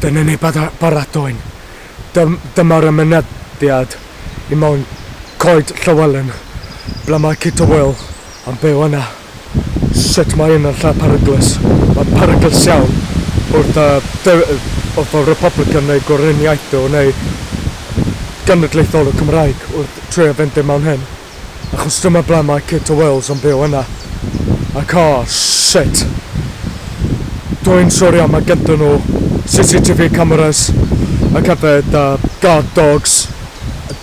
Dyna ni baradwyn. Dyma'r ymynediad I mewn Coed Llywelyn, ble mae Gât Peryglus yn byw yna. Sut mae un yn lle Peryglus. Mae'n Peryglus iawn wrth y Republican neu gwriniaethol neu genedlaethol y Cymraeg wrth trio fynd mewn hyn. Achos dyma ble mae Gât Peryglus yn byw yna. Ac shit. Dwi'n sori am gyda nhw CCTV cameras ac hefyd guard dogs,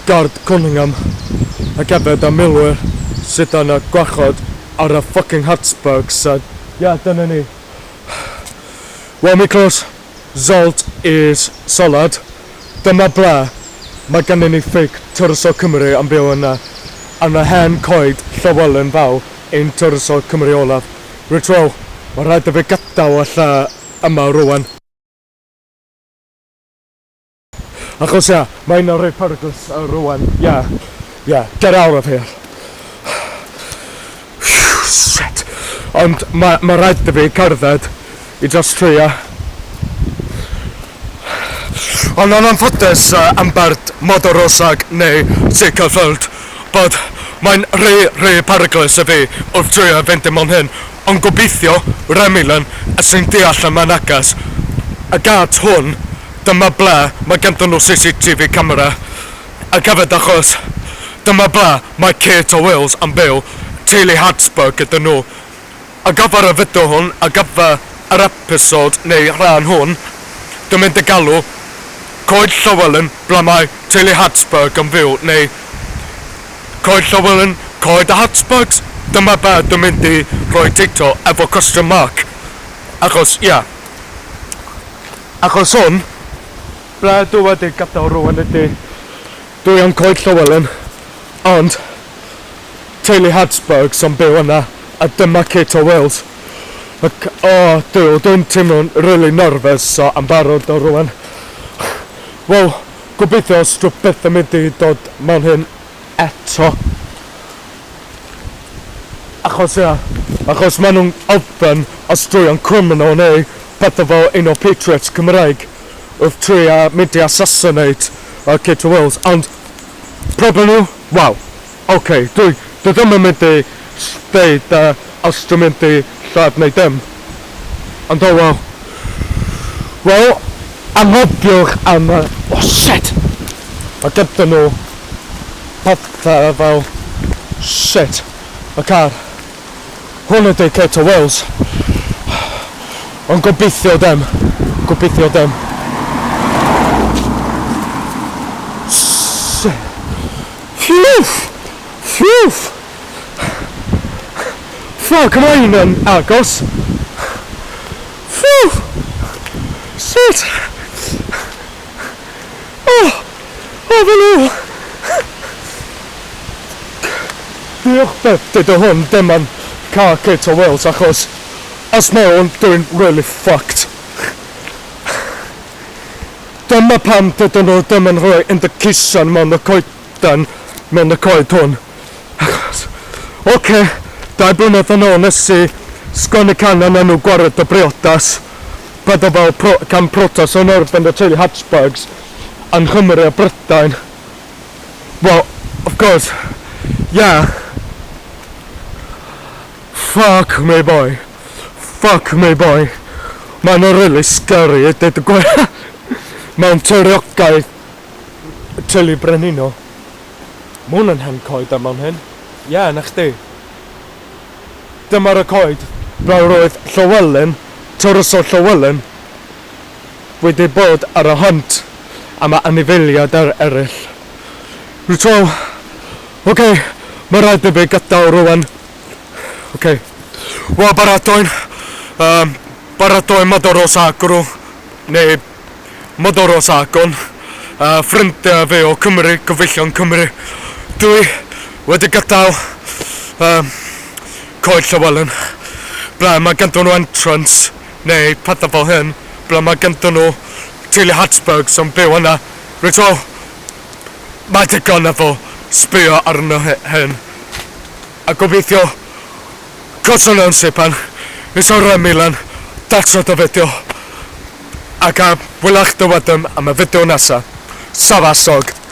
guard Cunningham ac hefyd milwyr sydd yn gwachod ar y fucking Hasburgs. Dyna ni. Well, Miklos, Zolt is solid. Dyma ble mae gennym ni ffig Tyrso Cymru yn byw yna yn y hen Coed Llywelyn faw ein Tyrso Cymru olaf. Rydw, mae rhaid i fi gadael y lle yma rwan. Achos mae'n rhaid Peryglus rwan. Get out of here. Shit. Ond mae rhaid i fi cerdded I just trio. Ond yn anffodus am bert modorosag neu sicrfyld bod mae'n rhy Peryglus I fi wrth trio fynd mewn hyn. Ond gobeithio Remilan sy'n deall yma'n agas. Y gât hwn, dyma ble mae ganddyn nhw CCTV camera. Ac hefyd achos, dyma ble mae Gât Peryglus yn byw, teulu Hasburg gyda nhw. A gyfer y fideo hwn, a gyfer yr episod neu rhan hwn, dwi'n mynd I galw Coed Llywelyn ble mae teulu Hasburg yn fyw, neu Coed Llywelyn, Coed y Hasburgs. Dyma be dwi'n mynd I roi teitl efo question mark. Achos, Achos hwn, ble dwi wedi gadael rwan ydy, dwi yn Coed Llywelyn, ond teulu Hasburgs yn byw yna, a dyma Gât Peryglus. Dwi'n teimlo'n really nervous am barod o rwan. Wel, gobeithio os dwi byth yn mynd I dod mewn hyn eto. Achos maen nhw'n ofyn os dwi yn criminal neu bethau fel un o patriots Cymraeg wrth trio mynd I assassinate Gât Peryglus. Ond problem nhw? Wel, dwi ddim yn mynd I dweud os dwi'n mynd I lladd neu dim. Ond wel, anghofiwch am shit! Mae gyda nhw pethau fel shit. Y car. Hwn ydy Gât Peryglus. Ond gobeithio dem. Phew! Fuck, mae un yn agos. Phew! Shit! Felly! Diolch Beth, dyda hwn dim yn car Gât Peryglus achos os mewn dwi'n really fucked. Dyma pam dyda nhw dim yn rhoi indication mewn y coeden mewn y coed hwn. Achos, 2 blynedd yn ôl nes I sgwennu can yna nhw gwared o briodas. Bydda fel can protas o'n erbyn y teulu Hasburgs yn Cymru a Brydain. Well, of course, Fuck me boy. Mae'n really scary, dweud y gwe. Mewn teiriogaeth teulu brenhinol. Mae hwnna'n hen coed am hyn. Na chdi. Dyma'r coed ble roedd Llywelyn, Tyrso Llywelyn, wedi bod ar y hunt am y anifeiliaid eraill. Rydw, mae rhaid I fi gadael rwan. Wel, baradwyn modoros agro, neu modoros agon, ffrindiau fi o Cymru, gyfeillion Cymru. Dwi wedi gadael Coed Llywelyn, ble mae ganddyn nhw entrance, neu pethau fel hyn, ble mae ganddyn nhw teulu Hasburgs yn byw yna. Rydw, mae digon efo sbio arno hyn. A gobeithio, cos yna'n sipan, is o'r Remilan, that's not a fideo. Ac a wylach dywedym am y fideo nesa. Safasog.